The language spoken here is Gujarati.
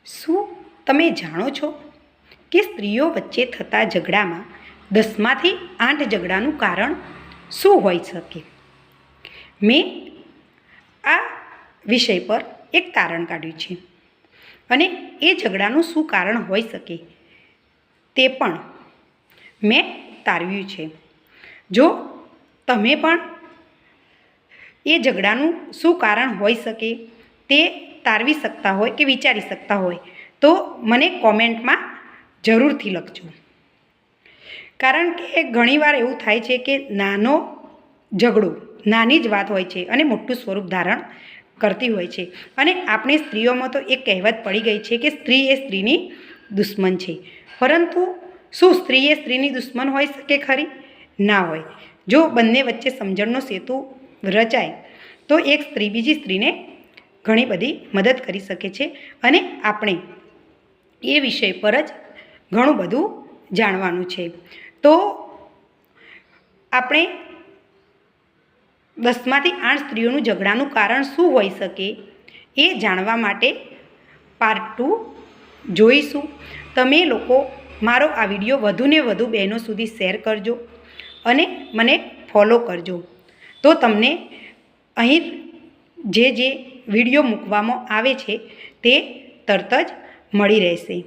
શું તમે જાણો છો કે સ્ત્રીઓ વચ્ચે થતા ઝઘડામાં 10માંથી 8 ઝઘડાનું કારણ શું હોઈ શકે? મેં આ વિષય પર એક તારણ કાઢ્યું છે અને એ ઝઘડાનું શું કારણ હોઈ શકે તે પણ મેં તારવ્યું છે. જો તમે પણ એ ઝઘડાનું શું કારણ હોઈ શકે તે તારવી શકતા હોય કે વિચારી શકતા હોય તો મને કોમેન્ટમાં જરૂરથી લખજો. કારણ કે ઘણીવાર એવું થાય છે કે નાનો ઝઘડો નાની જ વાત હોય છે અને મોટું સ્વરૂપ ધારણ કરતી હોય છે. અને આપણે સ્ત્રીઓમાં તો એક કહેવત પડી ગઈ છે કે સ્ત્રી એ સ્ત્રીની દુશ્મન છે. પરંતુ શું સ્ત્રી એ સ્ત્રીની દુશ્મન હોઈ શકે ખરી? ના હોય. જો બંને વચ્ચે સમજણનો સેતુ રચાય તો એક સ્ત્રી બીજી સ્ત્રીને ઘણી બધી મદદ કરી શકે છે અને આપણે એ વિષય પર જ ઘણું બધું જાણવાનું છે. તો આપણે 10માંથી 8 સ્ત્રીઓનું ઝઘડાનું કારણ શું હોઈ શકે એ જાણવા માટે પાર્ટ 2 જોઈશું. તમે લોકો મારો આ વિડીયો વધુને વધુ બહેનો સુધી શેર કરજો અને મને ફોલો કરજો. તો તમને અહીં જે વિડીયો મૂકવામાં આવે છે તે તરત જ મળી રહેશે.